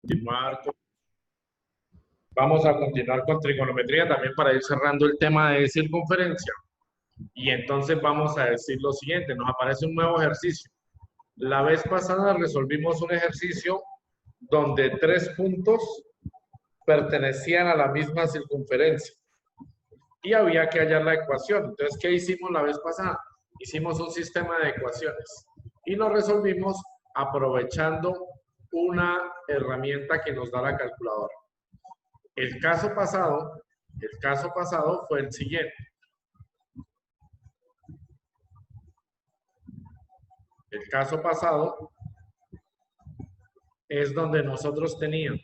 continuar con- Vamos a continuar con trigonometría también para ir cerrando el tema de circunferencia. Y entonces vamos a decir lo siguiente, nos aparece un nuevo ejercicio. La vez pasada resolvimos un ejercicio donde tres puntos pertenecían a la misma circunferencia y había que hallar la ecuación. Entonces, ¿qué hicimos la vez pasada? Hicimos un sistema de ecuaciones y lo resolvimos aprovechando una herramienta que nos da la calculadora. El caso pasado fue el siguiente. El caso pasado es donde nosotros teníamos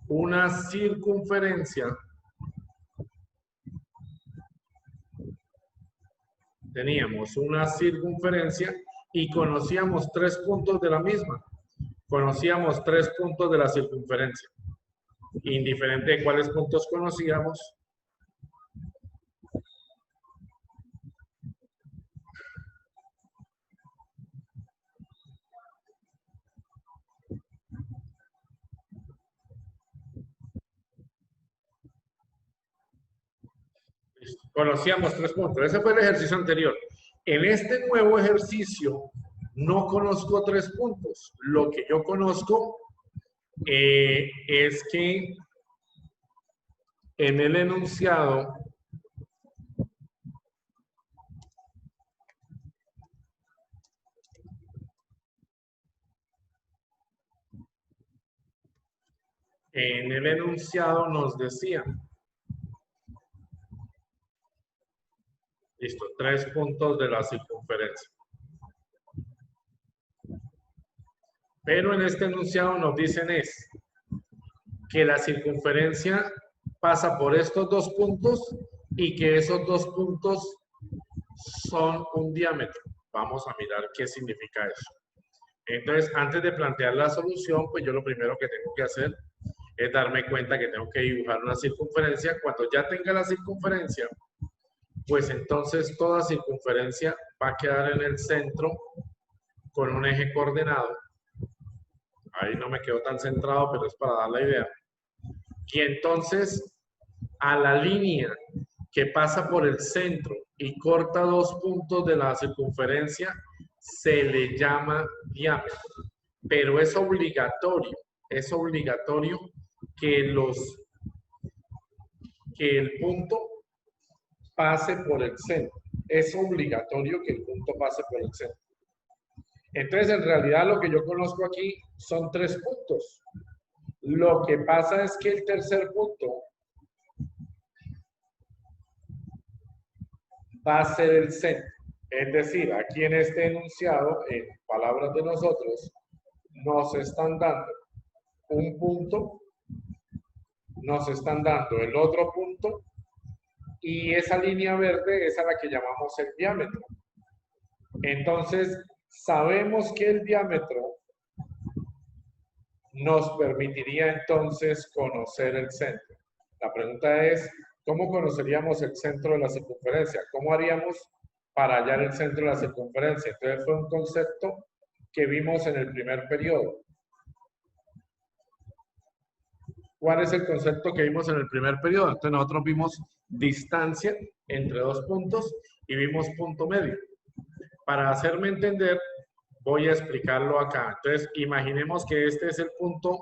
una circunferencia, y conocíamos tres puntos de la misma. Conocíamos tres puntos de la circunferencia. Indiferente de cuáles puntos conocíamos, conocíamos tres puntos. Ese fue el ejercicio anterior. En este nuevo ejercicio no conozco tres puntos. Lo que yo conozco es que en el enunciado nos decía, listo, tres puntos de la circunferencia. Pero en este enunciado nos dicen es que la circunferencia pasa por estos dos puntos y que esos dos puntos son un diámetro. Vamos a mirar qué significa eso. Entonces, antes de plantear la solución, pues yo lo primero que tengo que hacer es darme cuenta que tengo que dibujar una circunferencia. Cuando ya tenga la circunferencia, pues entonces toda circunferencia va a quedar en el centro con un eje coordenado. Ahí no me quedo tan centrado, pero es para dar la idea. Y entonces a la línea que pasa por el centro y corta dos puntos de la circunferencia se le llama diámetro. Pero es obligatorio que el punto pase por el centro. Es obligatorio que el punto pase por el centro. Entonces, en realidad, lo que yo conozco aquí son tres puntos. Lo que pasa es que el tercer punto va a ser el centro. Es decir, aquí en este enunciado, en palabras de nosotros, nos están dando un punto, nos están dando el otro punto, y esa línea verde es a la que llamamos el diámetro. Entonces, sabemos que el diámetro nos permitiría entonces conocer el centro. La pregunta es, ¿cómo conoceríamos el centro de la circunferencia? ¿Cómo haríamos para hallar el centro de la circunferencia? Entonces fue un concepto que vimos en el primer periodo. ¿Cuál es el concepto que vimos en el primer periodo? Entonces nosotros vimos distancia entre dos puntos y vimos punto medio. Para hacerme entender, voy a explicarlo acá. Entonces, imaginemos que este es el punto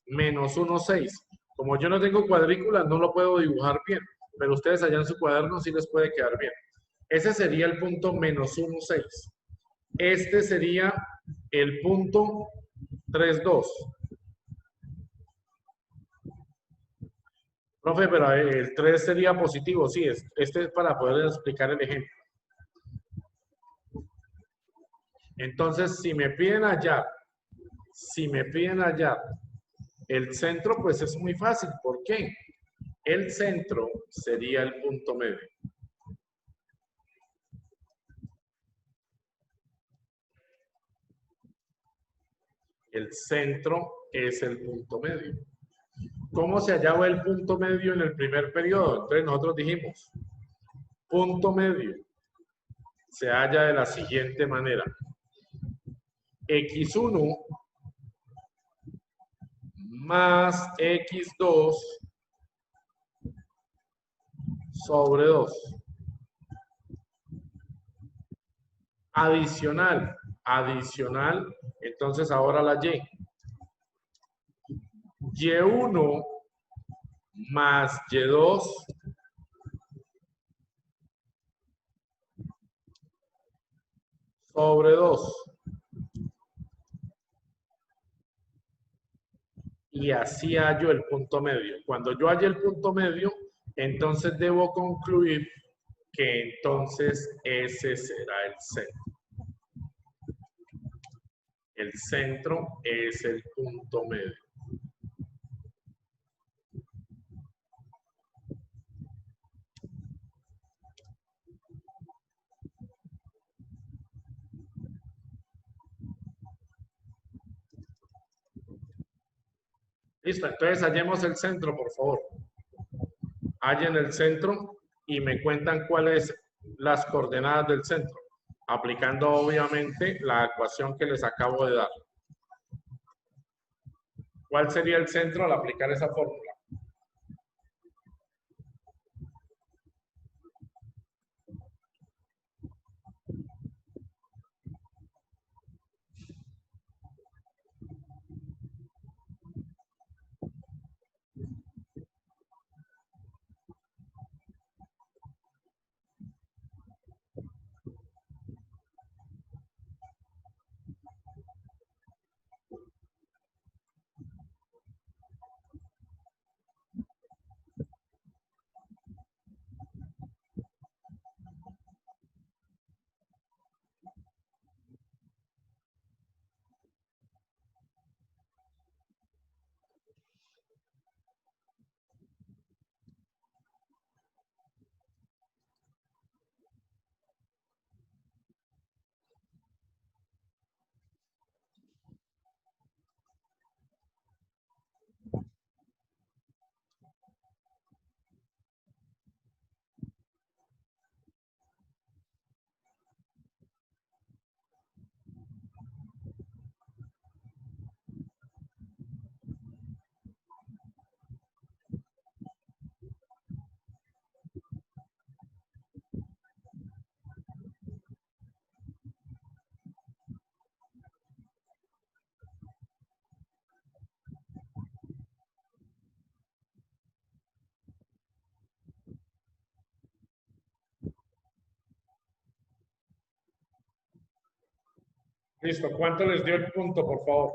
menos 1,6. Como yo no tengo cuadrícula, no lo puedo dibujar bien, pero ustedes allá en su cuaderno sí les puede quedar bien. Ese sería el punto menos 1,6. Este sería el punto 3,2. Profe, pero el 3 sería positivo, sí, este es para poder explicar el ejemplo. Entonces, si me piden hallar el centro, pues es muy fácil. ¿Por qué? El centro sería el punto medio. El centro es el punto medio. ¿Cómo se hallaba el punto medio en el primer periodo? Entonces nosotros dijimos, punto medio se halla de la siguiente manera. X1 más x2 sobre 2. Adicional, adicional, entonces ahora la y. Y1 más Y2 sobre 2. Y así hallo el punto medio. Cuando yo halle el punto medio, entonces debo concluir que entonces ese será el centro. El centro es el punto medio. Listo, entonces hallemos el centro, por favor. Hallen el centro y me cuentan cuáles las coordenadas del centro, aplicando obviamente la ecuación que les acabo de dar. ¿Cuál sería el centro al aplicar esa fórmula? Listo, ¿cuánto les dio el punto, por favor?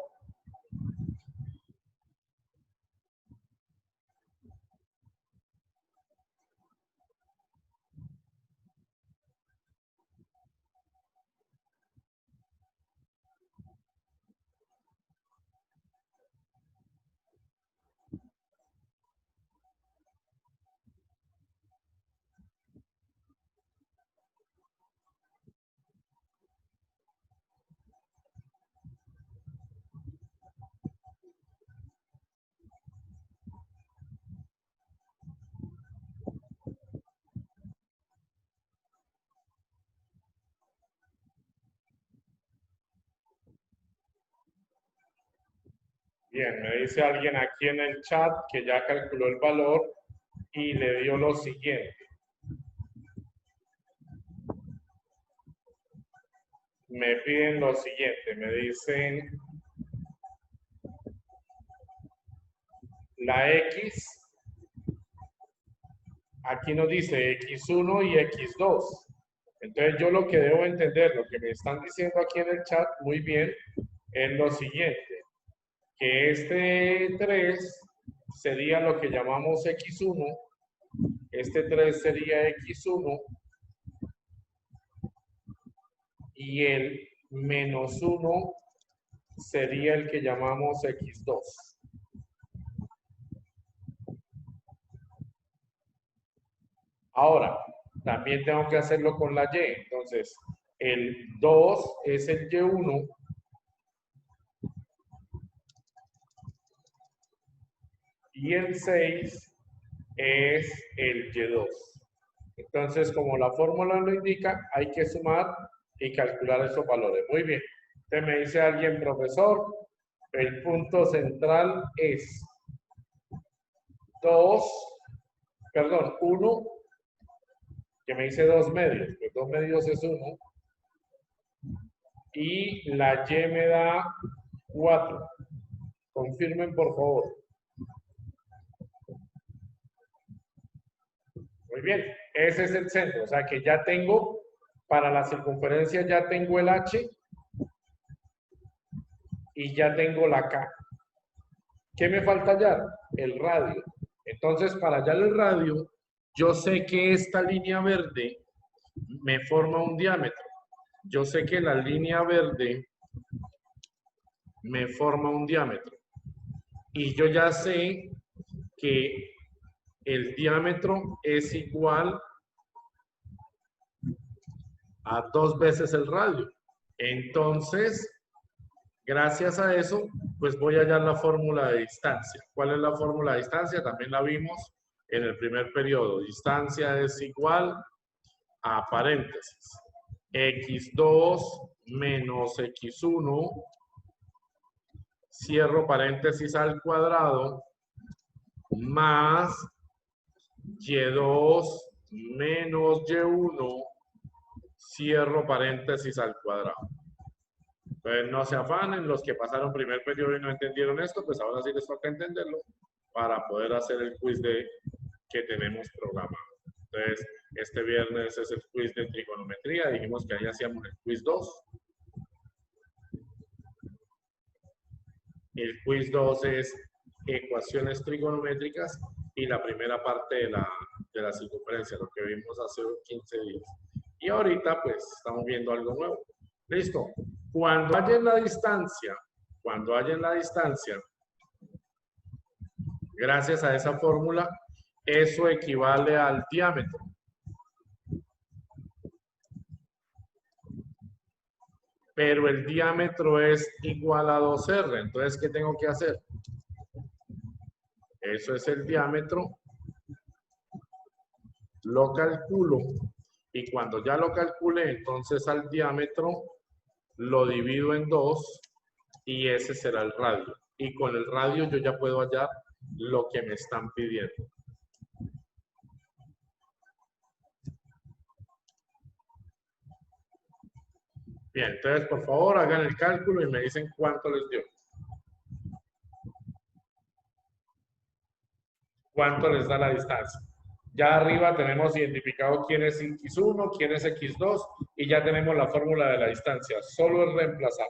Bien, me dice alguien aquí en el chat que ya calculó el valor y le dio lo siguiente. Me piden lo siguiente, me dicen la X, aquí nos dice X1 y X2. Entonces yo lo que debo entender, lo que me están diciendo aquí en el chat, muy bien, es lo siguiente, que este 3 sería lo que llamamos X1, este 3 sería X1 y el menos 1 sería el que llamamos X2. Ahora, también tengo que hacerlo con la Y. Entonces, el 2 es el Y1 y el 6 es el Y2. Entonces, como la fórmula lo indica, hay que sumar y calcular esos valores. Muy bien. Entonces me dice alguien, profesor, El punto central es 2, perdón, 1, que me dice 2 medios, pues 2 medios es 1, y la Y me da 4. Confirmen, por favor. Muy bien, ese es el centro, o sea que ya tengo, para la circunferencia ya tengo el H y ya tengo la K. ¿Qué me falta hallar? El radio. Entonces, para hallar el radio, yo sé que esta línea verde me forma un diámetro. Yo sé que la línea verde me forma un diámetro. Y yo ya sé que el diámetro es igual a 2 veces el radio. Entonces, gracias a eso, pues voy a hallar la fórmula de distancia. ¿Cuál es la fórmula de distancia? También la vimos en el primer periodo. Distancia es igual a paréntesis. x2 menos x1, cierro paréntesis al cuadrado, más y2 menos y1, cierro paréntesis al cuadrado. Entonces no se afanen los que pasaron primer periodo y no entendieron esto, pues ahora sí les toca entenderlo para poder hacer el quiz que tenemos programado. Entonces, este viernes es el quiz de trigonometría, dijimos que ahí hacíamos el quiz 2. El quiz 2 es ecuaciones trigonométricas y la primera parte de la circunferencia, lo que vimos hace 15 días. Y ahorita pues estamos viendo algo nuevo. Listo. Cuando hallen la distancia, gracias a esa fórmula, eso equivale al diámetro. Pero el diámetro es igual a 2R. Entonces, ¿qué tengo que hacer? Eso es el diámetro. Lo calculo. Y cuando ya lo calcule, entonces al diámetro lo divido en 2 y ese será el radio. Y con el radio yo ya puedo hallar lo que me están pidiendo. Bien, entonces por favor hagan el cálculo y me dicen cuánto les dio. ¿Cuánto les da la distancia? Ya arriba tenemos identificado quién es x1, quién es x2 y ya tenemos la fórmula de la distancia. Solo es reemplazar.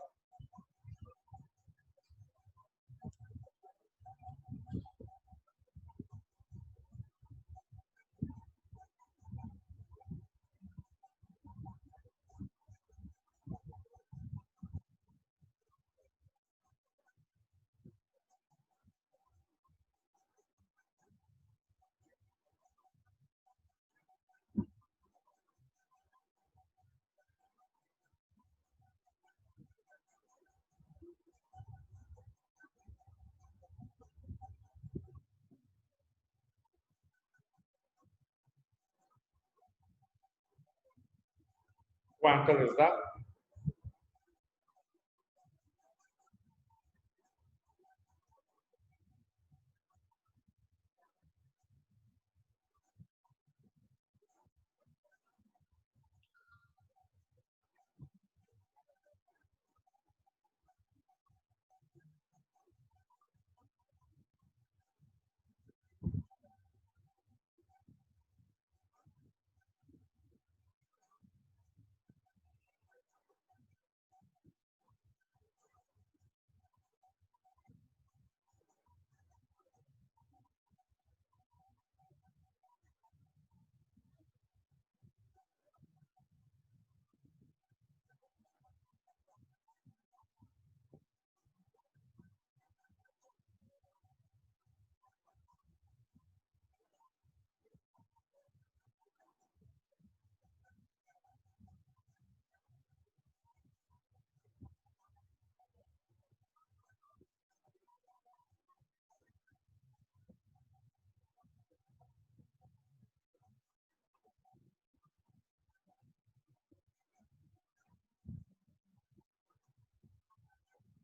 ¿Cuánto les da?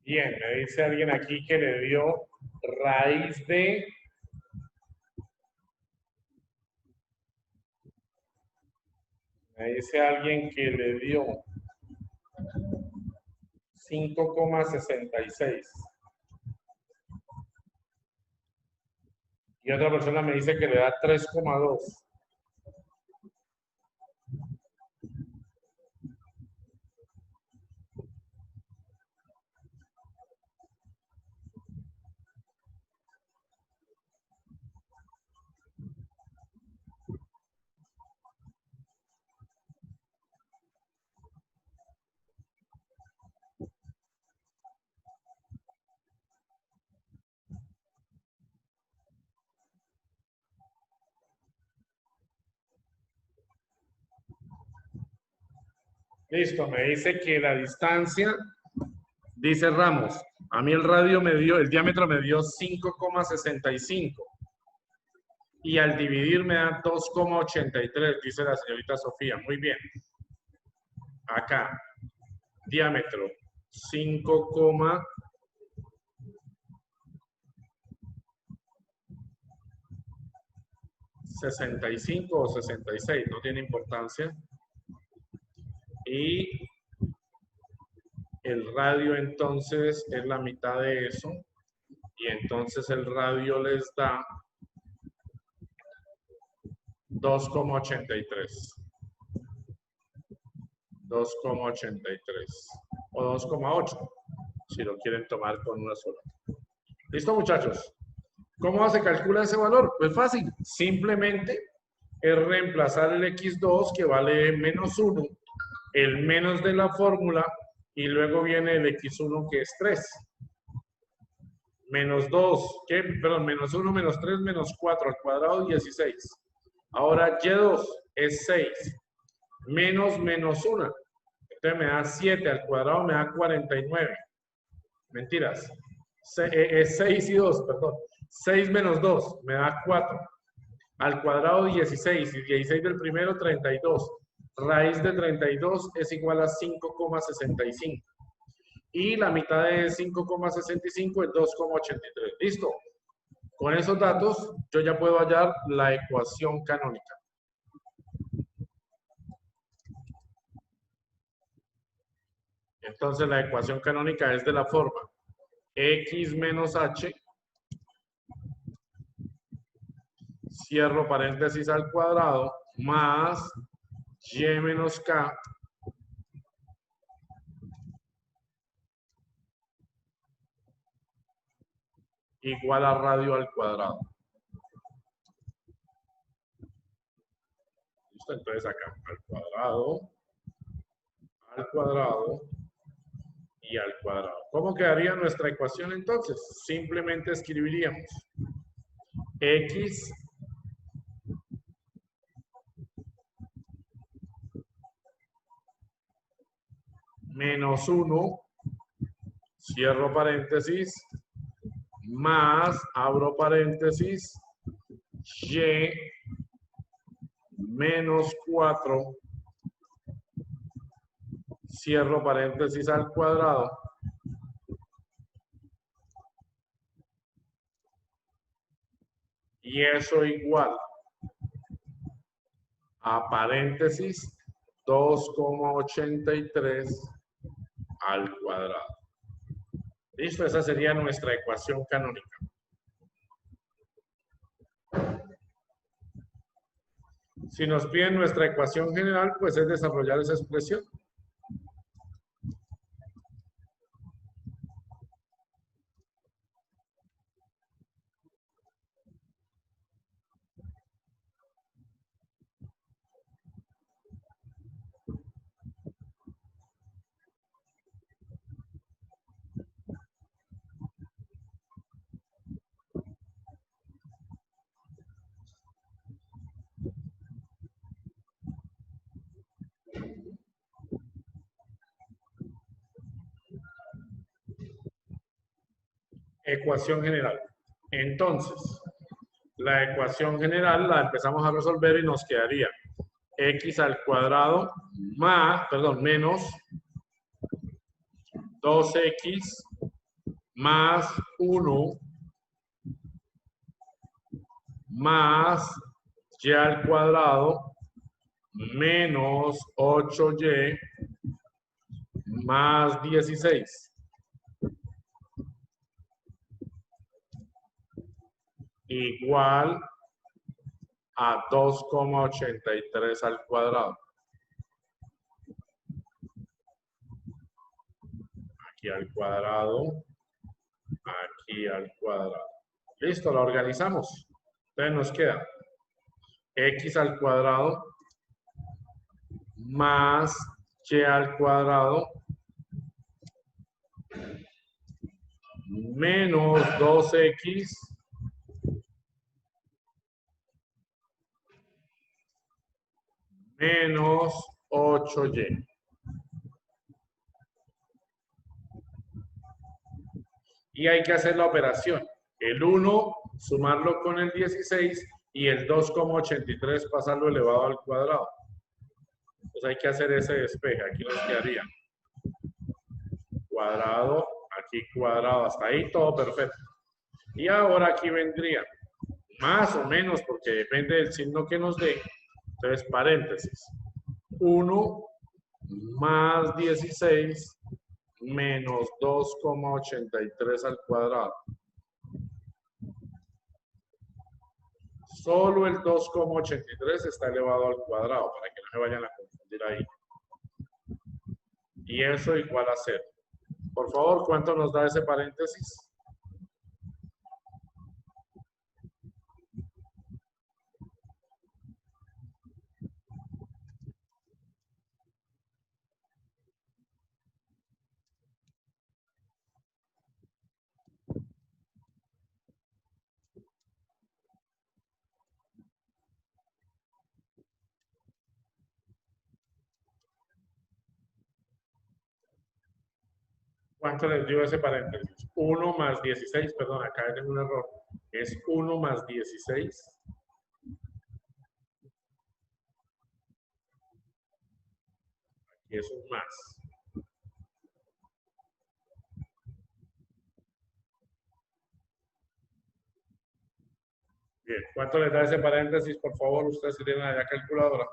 Bien, me dice alguien aquí que le dio raíz de... Me dice alguien que le dio 5,66. Y otra persona me dice que le da 3,2. Listo, me dice que la distancia, dice Ramos, a mí el radio me dio, el diámetro me dio 5,65 y al dividir me da 2,83, dice la señorita Sofía. Muy bien. Acá, diámetro 5,65 o 66, no tiene importancia. Y el radio entonces es la mitad de eso. Y entonces el radio les da 2,83. 2,83 o 2,8 si lo quieren tomar con una sola. ¿Listo, muchachos? ¿Cómo se calcula ese valor? Pues fácil, simplemente es reemplazar el x2 que vale menos 1, el menos de la fórmula y luego viene el x1 que es 3. Menos 2, ¿qué? Perdón, menos 1, menos 3, menos 4 al cuadrado, 16. Ahora y2 es 6, menos 1. Entonces me da 7 al cuadrado, me da 49. Mentiras. Es 6 y 2, perdón. 6 menos 2 me da 4. Al cuadrado 16 y 16 del primero 32. Raíz de 32 es igual a 5,65. Y la mitad de 5,65 es 2,83. ¿Listo? Con esos datos yo ya puedo hallar la ecuación canónica. Entonces la ecuación canónica es de la forma x menos h, cierro paréntesis al cuadrado, más y menos k igual a radio al cuadrado. ¿Listo? Entonces acá al cuadrado y al cuadrado. ¿Cómo quedaría nuestra ecuación entonces? Simplemente escribiríamos x menos 1, cierro paréntesis, más, abro paréntesis, y menos 4, cierro paréntesis al cuadrado, y eso igual a paréntesis 2,83 al cuadrado. Listo, esa sería nuestra ecuación canónica. Si nos piden nuestra ecuación general, pues es desarrollar esa expresión. Ecuación general. Entonces, la ecuación general la empezamos a resolver y nos quedaría x al cuadrado más, perdón, menos 2x más 1 más y al cuadrado menos 8y más 16 igual a 2,83 al cuadrado. Aquí al cuadrado, aquí al cuadrado. Listo, la organizamos. Entonces nos queda x al cuadrado más y al cuadrado menos 2x menos 8y. Y hay que hacer la operación. El 1 sumarlo con el 16 y el 2,83 pasarlo elevado al cuadrado. Entonces hay que hacer ese despeje. Aquí nos quedaría cuadrado, aquí cuadrado, hasta ahí todo perfecto. Y ahora aquí vendría más o menos, porque depende del signo que nos dé. Entonces, paréntesis. 1 más 16 menos 2,83 al cuadrado. Solo el 2,83 está elevado al cuadrado, para que no se vayan a confundir ahí. Y eso igual a 0. Por favor, ¿cuánto nos da ese paréntesis? ¿Cuánto les dio ese paréntesis? 1 más 16, perdón, acá tengo un error. Es 1 más 16. Aquí es un más. Bien, ¿cuánto les da ese paréntesis? Por favor, ustedes que tienen allá calculadora.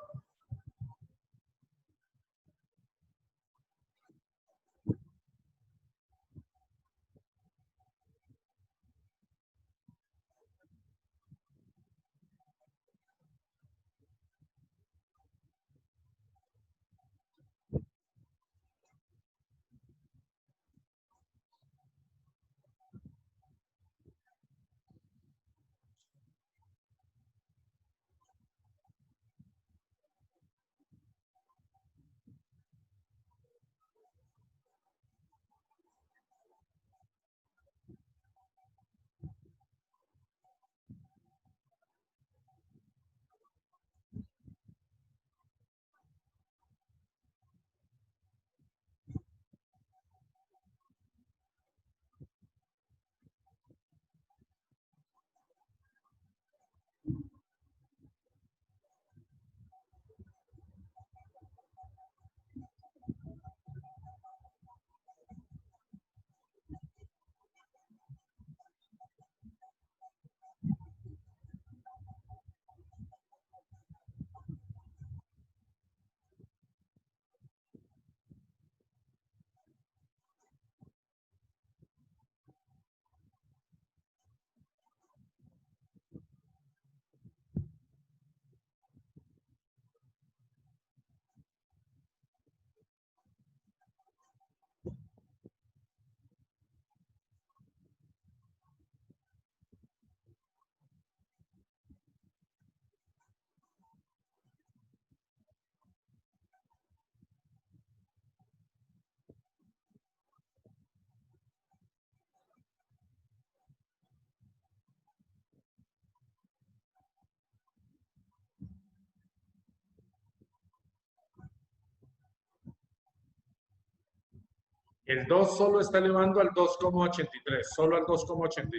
El 2 solo está elevando al 2,83, solo al 2,83.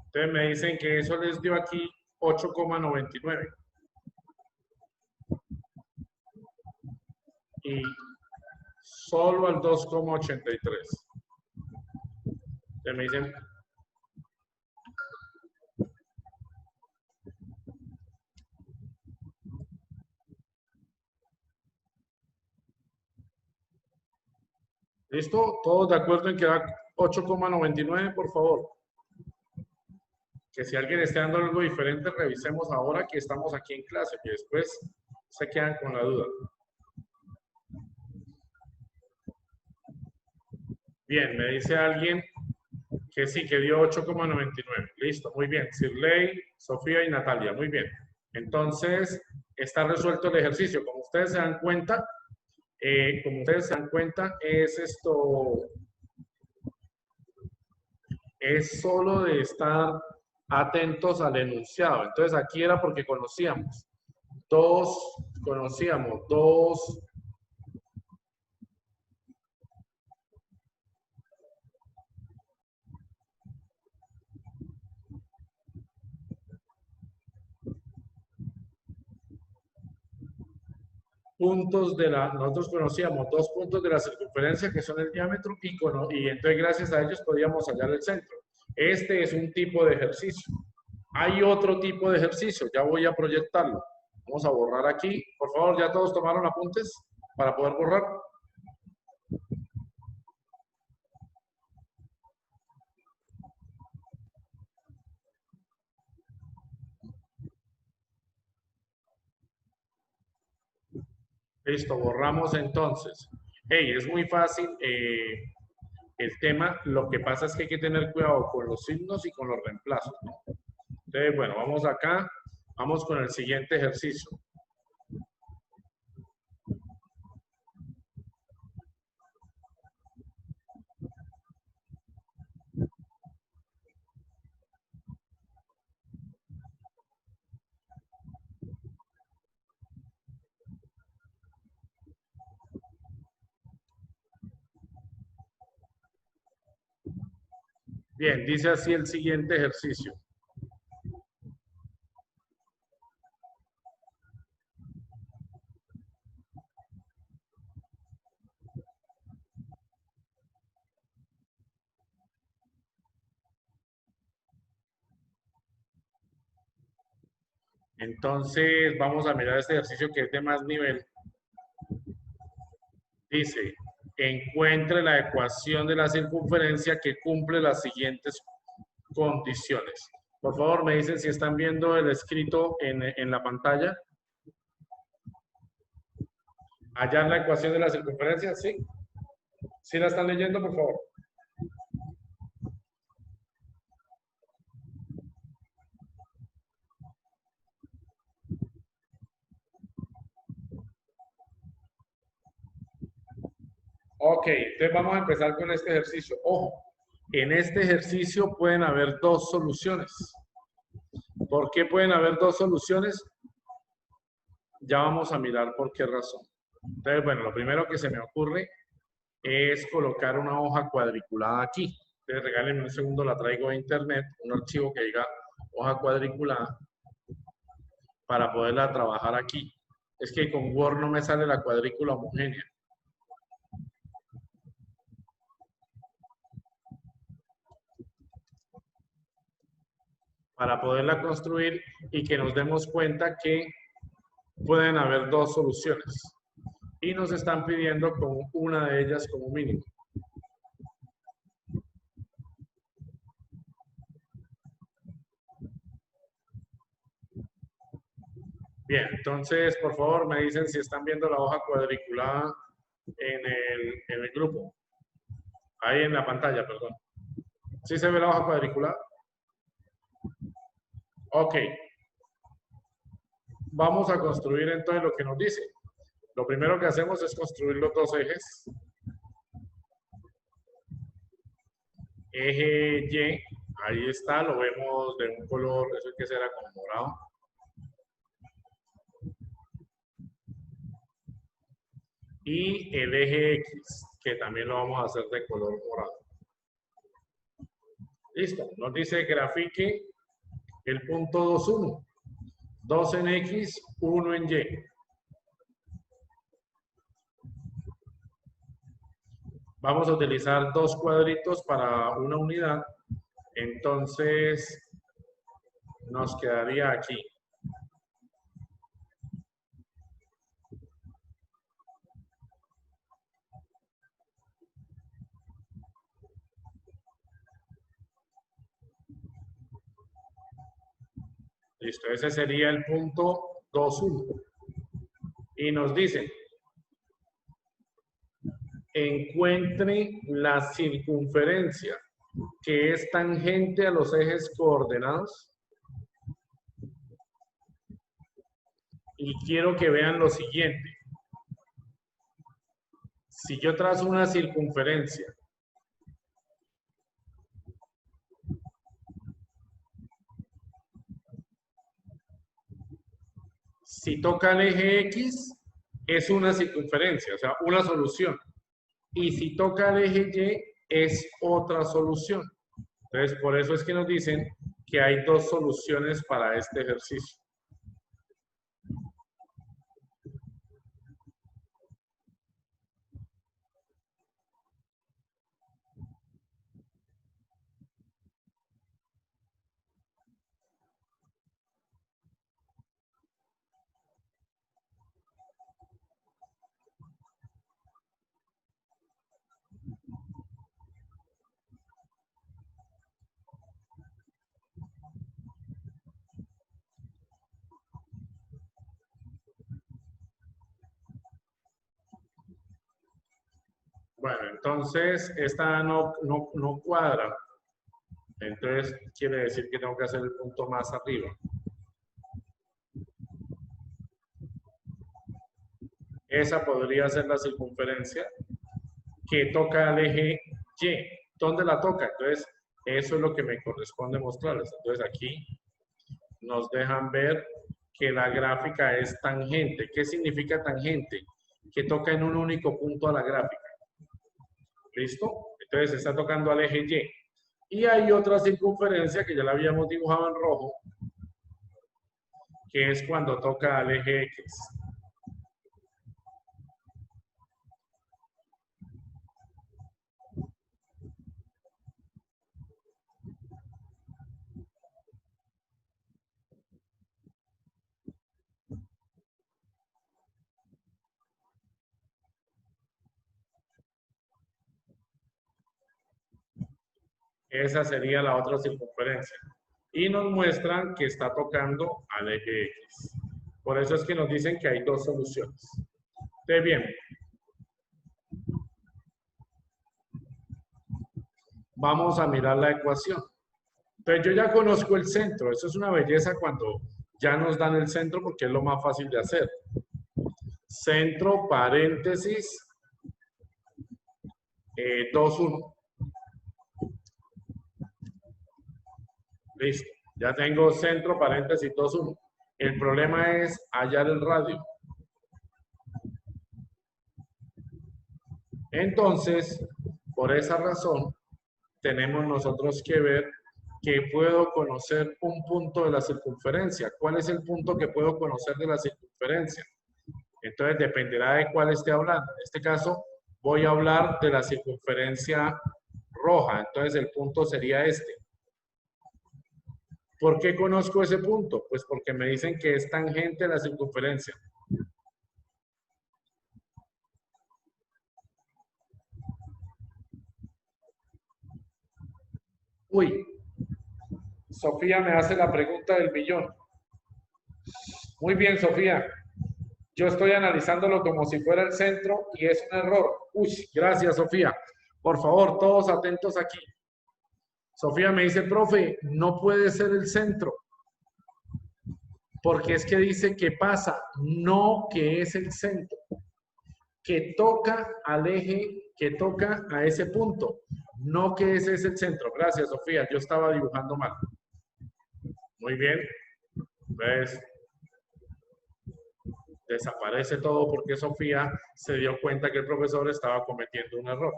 Entonces me dicen que eso les dio aquí 8,99. Y solo al 2,83. Entonces me dicen, ¿listo? ¿Todos de acuerdo en que da 8,99, por favor? Que si alguien está dando algo diferente, revisemos ahora que estamos aquí en clase, que después se quedan con la duda. Bien, me dice alguien que sí, que dio 8,99. Listo, muy bien. Sirley, Sofía y Natalia, muy bien. Entonces, está resuelto el ejercicio. Como ustedes se dan cuenta, es esto, es solo de estar atentos al enunciado. Entonces, aquí era porque conocíamos dos nosotros conocíamos dos puntos de la circunferencia que son el diámetro y entonces gracias a ellos podíamos hallar el centro. Este es un tipo de ejercicio. Hay otro tipo de ejercicio, ya voy a proyectarlo. Vamos a borrar aquí. Por favor, ¿ya todos tomaron apuntes para poder borrar? Listo, borramos entonces. Hey, es muy fácil el tema. Lo que pasa es que hay que tener cuidado con los signos y con los reemplazos, ¿no? Entonces, bueno, vamos acá. Vamos con el siguiente ejercicio. Bien, dice así el siguiente ejercicio. Entonces, vamos a mirar este ejercicio que es de más nivel. Dice, encuentre la ecuación de la circunferencia que cumple las siguientes condiciones. Por favor, me dicen si están viendo el escrito en la pantalla. Hallar la ecuación de la circunferencia, ¿sí? ¿Sí la están leyendo, por favor? Ok, entonces vamos a empezar con este ejercicio. Ojo, en este ejercicio pueden haber dos soluciones. ¿Por qué pueden haber dos soluciones? Ya vamos a mirar por qué razón. Entonces, bueno, lo primero que se me ocurre es colocar una hoja cuadriculada aquí. Entonces, regálenme un segundo, la traigo de internet, un archivo que diga hoja cuadriculada para poderla trabajar aquí. Es que con Word no me sale la cuadrícula homogénea. Para poderla construir y que nos demos cuenta que pueden haber dos soluciones. Y nos están pidiendo con una de ellas como mínimo. Bien, entonces, por favor, me dicen si están viendo la hoja cuadriculada en el grupo. Ahí en la pantalla, perdón. ¿Sí se ve la hoja cuadriculada? Ok. Vamos a construir entonces lo que nos dice. Lo primero que hacemos es construir los dos ejes. Eje Y, ahí está, lo vemos de un color, eso que será como morado. Y el eje X, que también lo vamos a hacer de color morado. Listo, nos dice grafique el punto 2, 1. 2 en X, 1 en Y. vamos a utilizar dos cuadritos para una unidad. Entonces, nos quedaría aquí. Listo, ese sería el punto 2,1. Y nos dice, encuentre la circunferencia que es tangente a los ejes coordenados. Y quiero que vean lo siguiente. Si yo trazo una circunferencia si toca el eje X, es una circunferencia, o sea, una solución. Y si toca el eje Y, es otra solución. Entonces, por eso es que nos dicen que hay dos soluciones para este ejercicio. Bueno, entonces esta no cuadra. Entonces quiere decir que tengo que hacer el punto más arriba. Esa podría ser la circunferencia que toca el eje Y. ¿Dónde la toca? Entonces, eso es lo que me corresponde mostrarles. Entonces, aquí nos dejan ver que la gráfica es tangente. ¿Qué significa tangente? Que toca en un único punto a la gráfica. ¿Listo? Entonces, está tocando al eje Y. Y hay otra circunferencia que ya la habíamos dibujado en rojo, que es cuando toca al eje X. Esa sería la otra circunferencia. Y nos muestran que está tocando al eje X. Por eso es que nos dicen que hay dos soluciones. Entonces, bien. Vamos a mirar la ecuación. Entonces, yo ya conozco el centro. Eso es una belleza cuando ya nos dan el centro porque es lo más fácil de hacer. Centro, paréntesis, 2,1. Listo. Ya tengo centro, paréntesis, 2,1. El problema es hallar el radio. Entonces, por esa razón, tenemos nosotros que ver que puedo conocer un punto de la circunferencia. ¿Cuál es el punto que puedo conocer de la circunferencia? Entonces, dependerá de cuál esté hablando. En este caso, voy a hablar de la circunferencia roja. Entonces, el punto sería este. ¿Por qué conozco ese punto? Pues porque me dicen que es tangente a la circunferencia. Uy, Sofía me hace la pregunta del millón. Muy bien, Sofía. Yo estoy analizándolo como si fuera el centro y es un error. Uy, gracias, Sofía. Por favor, todos atentos aquí. Sofía me dice, profe, no puede ser el centro. Porque es que dice que pasa, no que es el centro. Que toca al eje, que toca a ese punto. No que ese es el centro. Gracias, Sofía. Yo estaba dibujando mal. Muy bien. ¿Ves? Desaparece todo porque Sofía se dio cuenta que el profesor estaba cometiendo un error.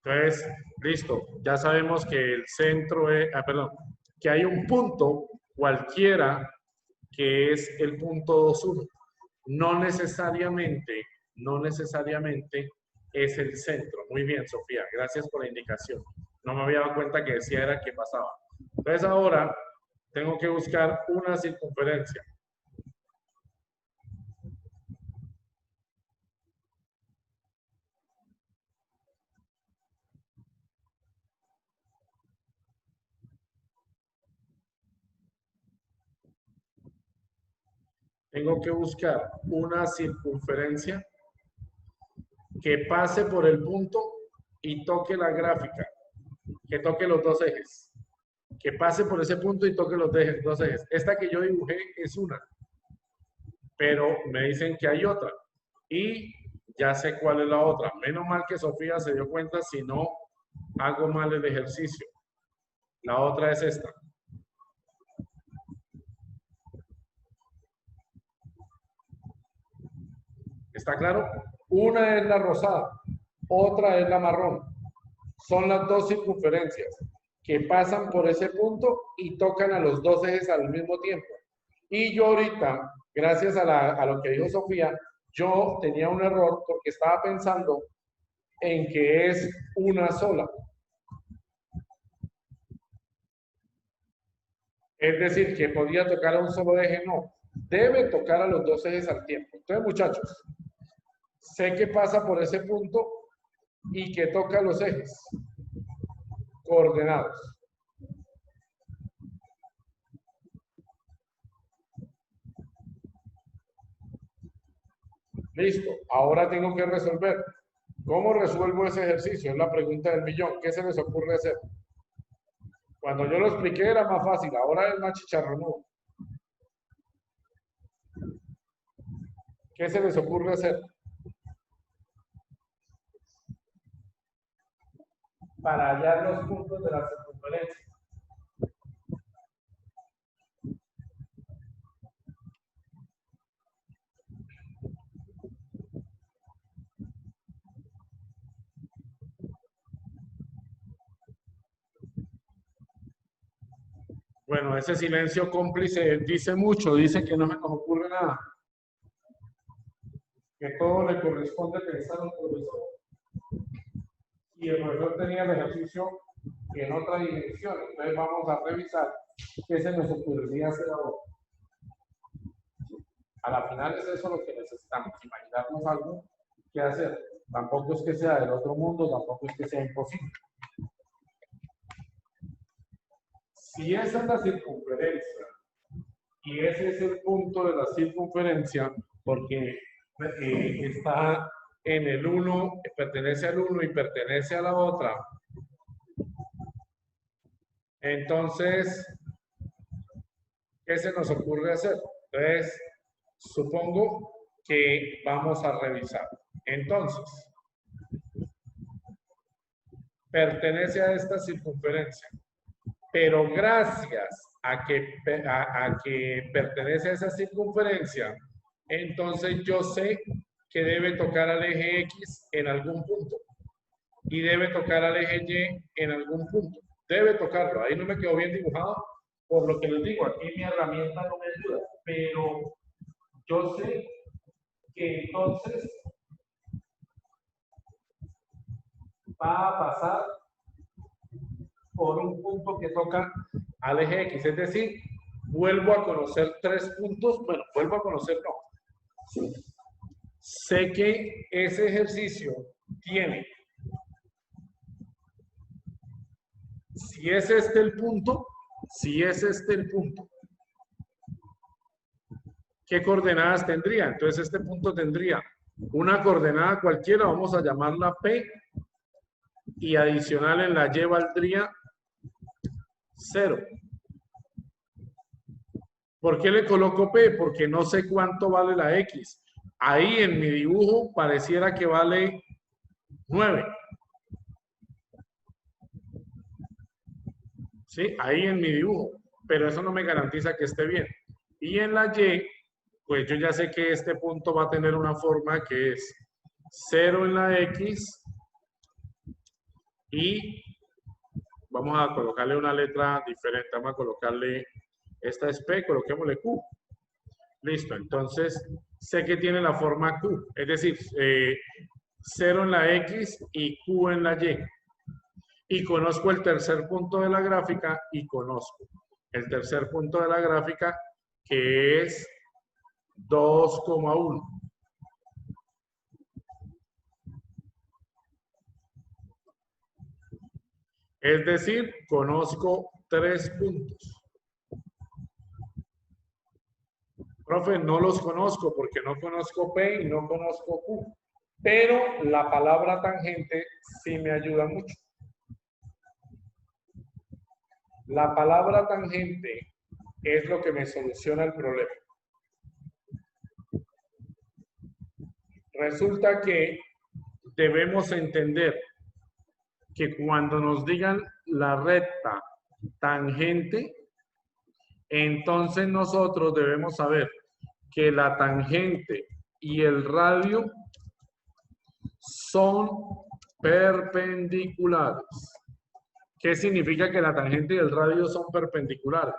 Entonces, listo. Ya sabemos que el centro es, que hay un punto cualquiera que es el punto 2,1. No necesariamente no necesariamente es el centro. Muy bien, Sofía, gracias por la indicación. No me había dado cuenta que decía era qué pasaba. Entonces ahora tengo que buscar una circunferencia. Tengo que buscar una circunferencia que pase por el punto y toque la gráfica, que toque los dos ejes, que pase por ese punto y toque los dos ejes. Esta que yo dibujé es una, pero me dicen que hay otra y ya sé cuál es la otra. Menos mal que Sofía se dio cuenta, si no hago mal el ejercicio. La otra es esta. ¿Está claro? Una es la rosada, otra es la marrón. Son las dos circunferencias que pasan por ese punto y tocan a los dos ejes al mismo tiempo. Y yo ahorita, gracias a lo que dijo Sofía, yo tenía un error porque estaba pensando en que es una sola. Es decir, que podía tocar a un solo eje, no. Debe tocar a los dos ejes al tiempo. Entonces, muchachos, sé que pasa por ese punto y que toca los ejes coordenados. Listo, ahora tengo que resolver. ¿Cómo resuelvo ese ejercicio? Es la pregunta del millón. ¿Qué se les ocurre hacer? Cuando yo lo expliqué era más fácil, ahora es más chicharronudo. ¿Qué se les ocurre hacer? Para hallar los puntos de la circunferencia. Bueno, ese silencio cómplice dice mucho, dice que no se nos ocurre nada. Que todo le corresponde pensar al profesor. Y el profesor tenía el ejercicio en otra dimensión. Entonces vamos a revisar qué se nos ocurriría hacer ahora. A la final es eso lo que necesitamos, imaginarnos algo que hacer. Tampoco es que sea del otro mundo, tampoco es que sea imposible. Si esa es la circunferencia y ese es el punto de la circunferencia, porque está en el 1, pertenece al 1 y pertenece a la otra, entonces, ¿qué se nos ocurre hacer? Entonces, supongo que vamos a revisar. Entonces, pertenece a esta circunferencia, pero gracias a que pertenece a esa circunferencia, entonces yo sé que debe tocar al eje X en algún punto y debe tocar al eje Y en algún punto. Debe tocarlo. Ahí no me quedó bien dibujado, por lo que les digo, aquí mi herramienta no me ayuda, pero yo sé que entonces va a pasar por un punto que toca al eje X, es decir, vuelvo a conocer 3 puntos, bueno, vuelvo a conocer, no. Sé que ese ejercicio tiene, si es este el punto, ¿qué coordenadas tendría? Entonces este punto tendría una coordenada cualquiera, vamos a llamarla P, y adicional en la Y valdría 0. ¿Por qué le coloco P? Porque no sé cuánto vale la X. Ahí en mi dibujo pareciera que vale 9. ¿Sí? Ahí en mi dibujo. Pero eso no me garantiza que esté bien. Y en la Y, pues yo ya sé que este punto va a tener una forma que es 0 en la X y vamos a colocarle una letra diferente. Vamos a colocarle, esta es P, coloquémosle Q. Listo, entonces sé que tiene la forma Q, es decir, 0 en la X y Q en la Y. Y conozco el tercer punto de la gráfica y conozco el tercer punto de la gráfica que es 2,1. Es decir, conozco 3 puntos. Profe, no los conozco porque no conozco P y no conozco Q. Pero la palabra tangente sí me ayuda mucho. La palabra tangente es lo que me soluciona el problema. Resulta que debemos entender que cuando nos digan la recta tangente, entonces nosotros debemos saber que la tangente y el radio son perpendiculares. ¿Qué significa que la tangente y el radio son perpendiculares?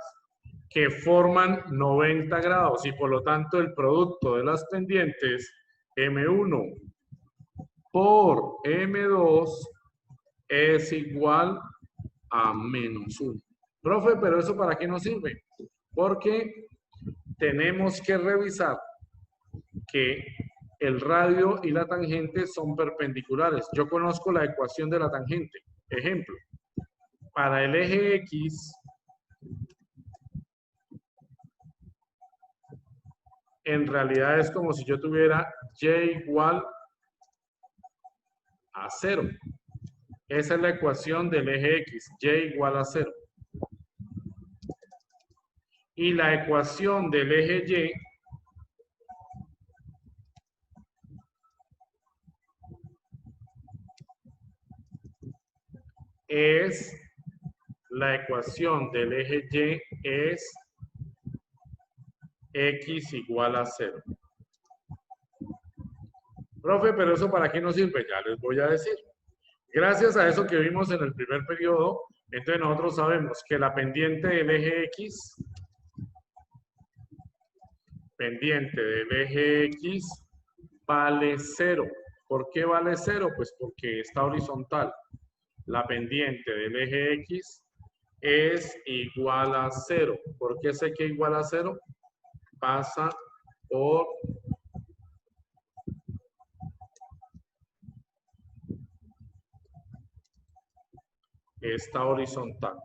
Que forman 90 grados y por lo tanto el producto de las pendientes M1 por M2 es igual a menos 1. Profe, pero ¿eso para qué nos sirve? Porque tenemos que revisar que el radio y la tangente son perpendiculares. Yo conozco la ecuación de la tangente. Ejemplo, para el eje X, en realidad es como si yo tuviera Y igual a 0. Esa es la ecuación del eje X, Y igual a 0. Y la ecuación del eje Y es, la ecuación del eje Y es X igual a 0. Profe, pero ¿eso para qué nos sirve? Ya les voy a decir. Gracias a eso que vimos en el primer periodo, entonces nosotros sabemos que la pendiente del eje X, vale 0. ¿Por qué vale 0? Pues porque está horizontal. La pendiente del eje X es igual a 0. ¿Por qué sé que igual a 0? Pasa por esta horizontal.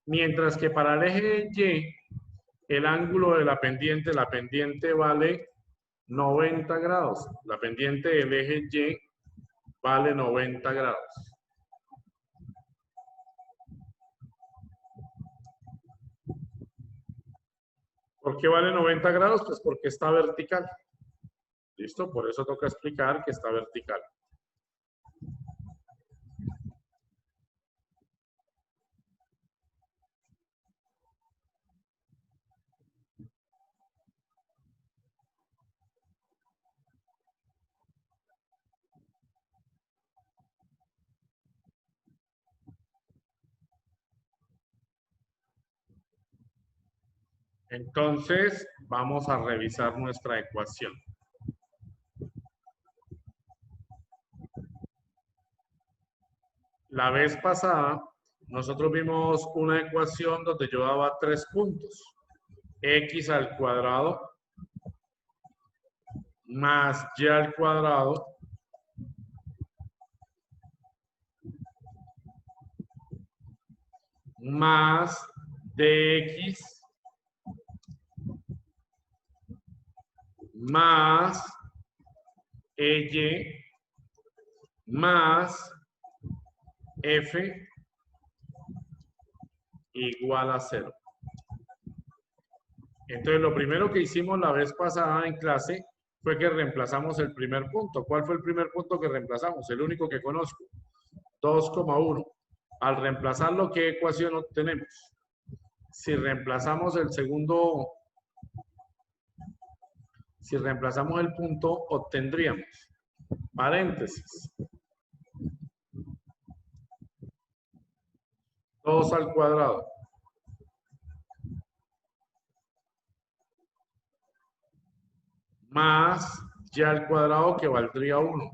Mientras que para el eje Y, el ángulo de la pendiente vale 90 grados. La pendiente del eje Y vale 90 grados. ¿Por qué vale 90 grados? Pues porque está vertical. ¿Listo? Por eso toca explicar que está vertical. Entonces, vamos a revisar nuestra ecuación. La vez pasada, nosotros vimos una ecuación donde yo daba 3 puntos. X al cuadrado más Y al cuadrado más DX más EY más F igual a 0. Entonces, lo primero que hicimos la vez pasada en clase fue que reemplazamos el primer punto. ¿Cuál fue el primer punto que reemplazamos? El único que conozco. 2,1. Al reemplazarlo, ¿qué ecuación obtenemos? Si reemplazamos el segundo, si reemplazamos el punto, obtendríamos paréntesis 2 al cuadrado y al cuadrado que valdría 1.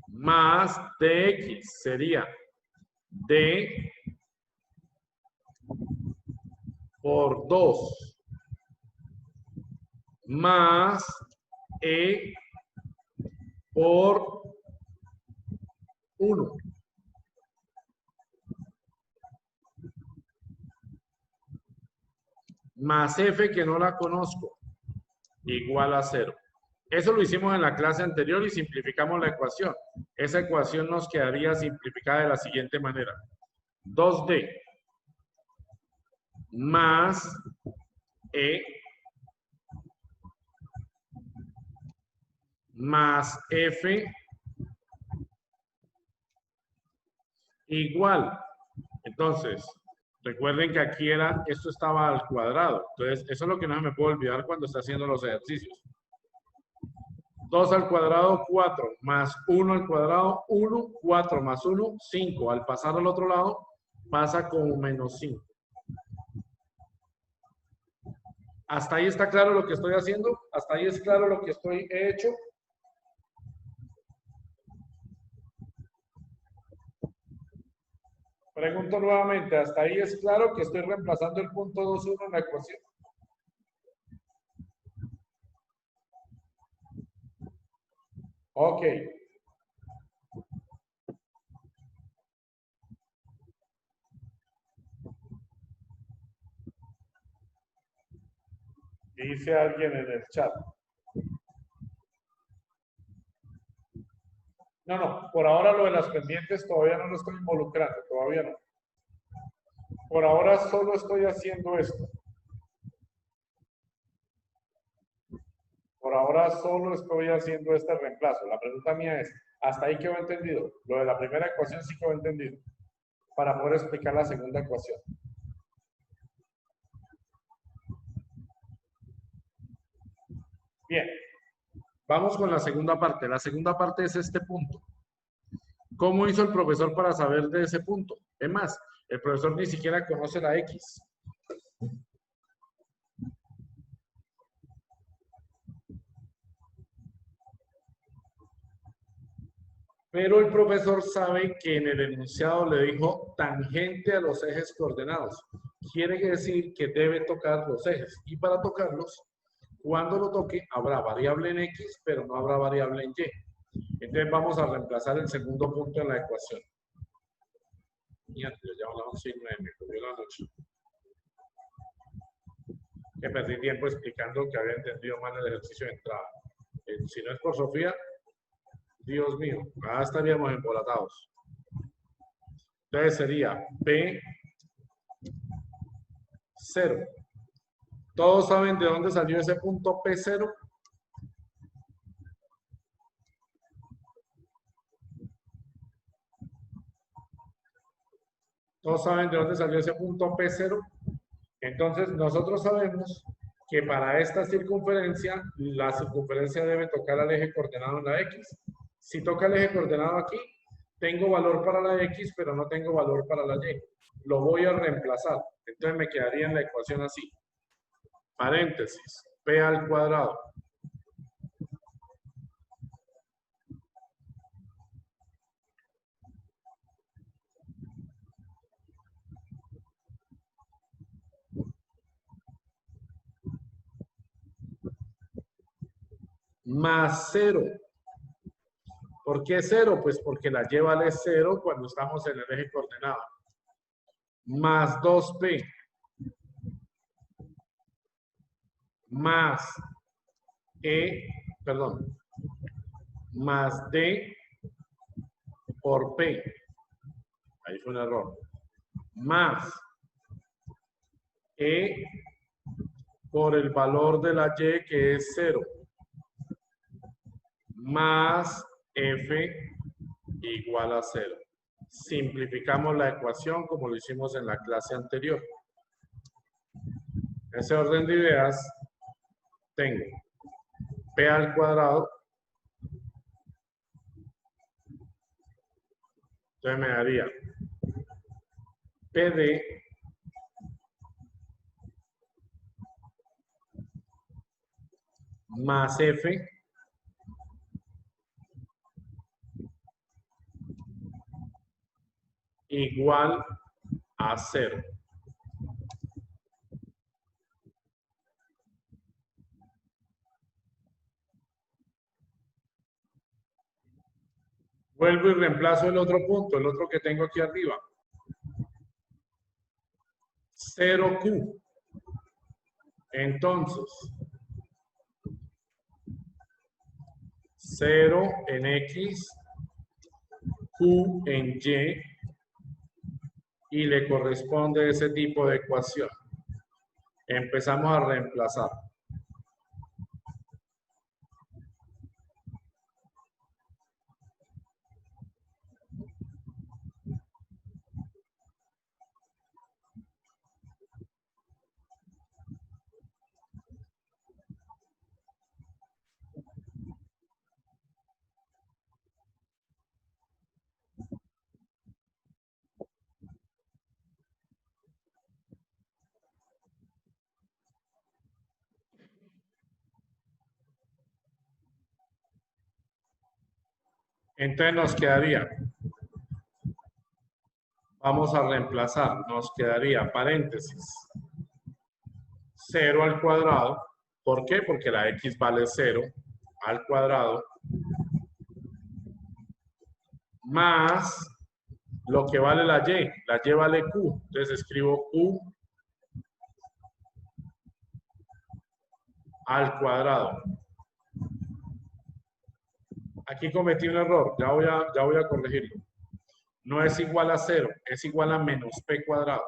Más dx sería d por 2 más e por 1. Más f, que no la conozco, igual a 0. Eso lo hicimos en la clase anterior y simplificamos la ecuación. Esa ecuación nos quedaría simplificada de la siguiente manera. 2d más e más f igual. Entonces, recuerden que aquí esto estaba al cuadrado. Entonces, eso es lo que no me puedo olvidar cuando está haciendo los ejercicios. 2 al cuadrado, 4, más 1 al cuadrado, 1, 4 más 1, 5. Al pasar al otro lado, pasa como menos 5. ¿Hasta ahí está claro lo que estoy haciendo? ¿Hasta ahí es claro lo que he hecho? Pregunto nuevamente, ¿hasta ahí es claro que estoy reemplazando el punto 2,1 en la ecuación? Ok. Dice alguien en el chat. No, por ahora lo de las pendientes todavía no lo estoy involucrando, todavía no. Por ahora solo estoy haciendo esto. Por ahora solo estoy haciendo este reemplazo. La pregunta mía es, ¿hasta ahí quedó entendido? Lo de la primera ecuación sí quedó entendido. Para poder explicar la segunda ecuación. Bien. Vamos con la segunda parte. La segunda parte es este punto. ¿Cómo hizo el profesor para saber de ese punto? Es más, el profesor ni siquiera conoce la X. Pero el profesor sabe que en el enunciado le dijo tangente a los ejes coordenados. Quiere decir que debe tocar los ejes. Y para tocarlos, cuando lo toque, habrá variable en X, pero no habrá variable en Y. Entonces vamos a reemplazar el segundo punto en la ecuación. Mira, yo ya a las 11:09, me cogió la noche. Que perdí tiempo explicando que había entendido mal el ejercicio de entrada. Si no es por Sofía, Dios mío, acá estaríamos embolatados. Entonces sería P0. ¿Todos saben de dónde salió ese punto P0? ¿Todos saben de dónde salió ese punto P0? Entonces nosotros sabemos que para esta circunferencia, la circunferencia debe tocar al eje coordenado en la X. Si toca el eje coordenado aquí, tengo valor para la X, pero no tengo valor para la Y. Lo voy a reemplazar. Entonces me quedaría en la ecuación así. Paréntesis, P al cuadrado. Más 0. ¿Por qué 0? Pues porque la Y vale 0 cuando estamos en el eje coordenado. Más 2P. Más más D por P. Ahí fue un error. Más E por el valor de la Y, que es 0. Más F igual a 0. Simplificamos la ecuación como lo hicimos en la clase anterior. En ese orden de ideas, tengo P al cuadrado. Entonces me daría PD más F igual a 0. Vuelvo y reemplazo el otro punto, el otro que tengo aquí arriba. 0Q. Entonces, 0 en X, Q en Y, y le corresponde ese tipo de ecuación. Empezamos a reemplazar. Entonces nos quedaría, vamos a reemplazar, nos quedaría paréntesis 0 al cuadrado. ¿Por qué? Porque la X vale 0 al cuadrado más lo que vale la Y vale Q, entonces escribo Q al cuadrado. Aquí cometí un error, ya voy a corregirlo. No es igual a 0, es igual a menos P cuadrado.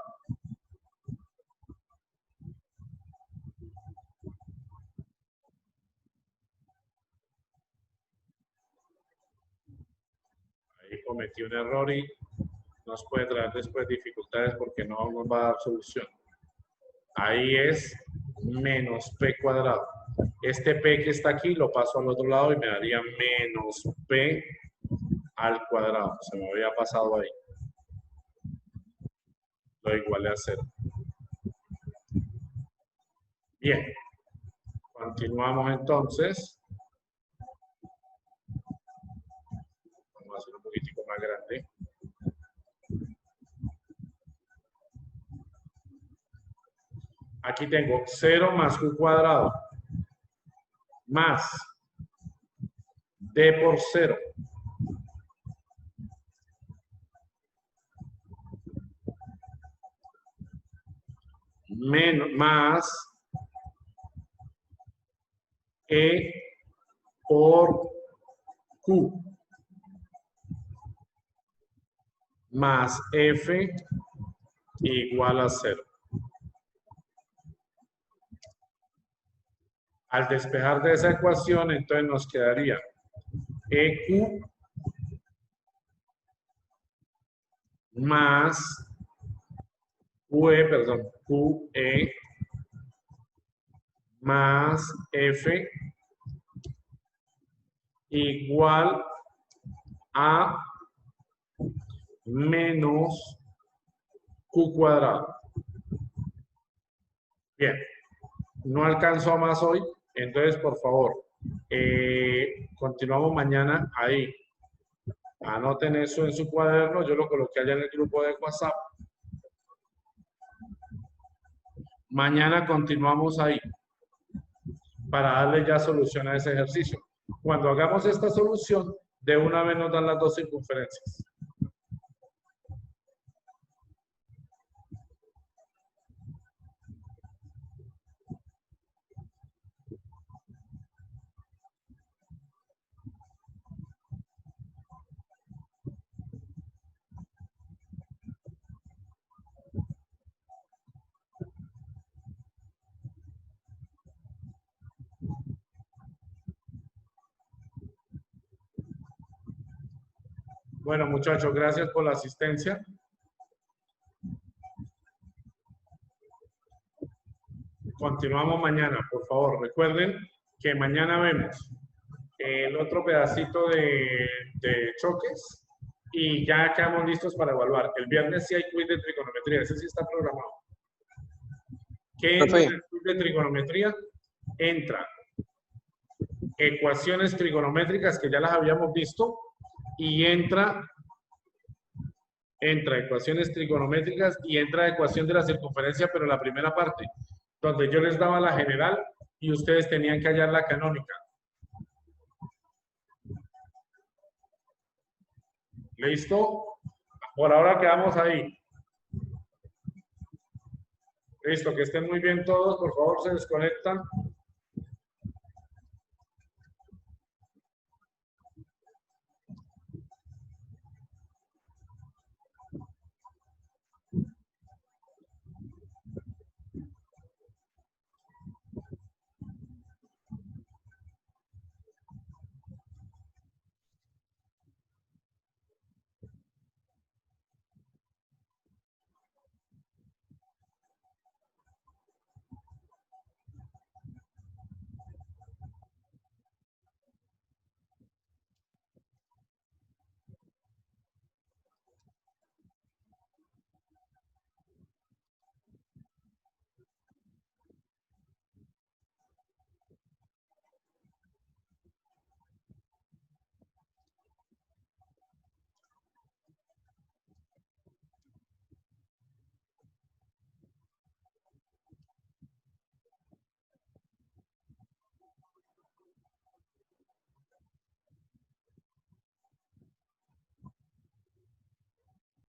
Ahí cometí un error y nos puede traer después dificultades porque no nos va a dar solución. Ahí es menos P cuadrado. Este P que está aquí lo paso al otro lado y me daría menos P al cuadrado. Se me había pasado ahí. Lo igualé a 0. Bien. Continuamos entonces. Vamos a hacer un poquitico más grande. Aquí tengo 0 más Q cuadrado más D por 0 menos más E por Q más F igual a 0. Al despejar de esa ecuación, entonces nos quedaría EQ más QE más F igual a menos Q cuadrado. Bien, no alcanzó más hoy, entonces por favor, continuamos mañana ahí. Anoten eso en su cuaderno, yo lo coloqué allá en el grupo de WhatsApp. Mañana continuamos ahí para darle ya solución a ese ejercicio. Cuando hagamos esta solución, de una vez nos dan las dos circunferencias. Bueno, muchachos, gracias por la asistencia. Continuamos mañana, por favor. Recuerden que mañana vemos el otro pedacito de choques y ya quedamos listos para evaluar. El viernes sí hay quiz de trigonometría, ese sí está programado. ¿Qué entra en el quiz de trigonometría? Entra ecuaciones trigonométricas que ya las habíamos visto y entra ecuaciones trigonométricas y entra ecuación de la circunferencia, pero la primera parte, donde yo les daba la general y ustedes tenían que hallar la canónica. ¿Listo? Por ahora quedamos ahí. Listo, que estén muy bien todos. Por favor, se desconectan.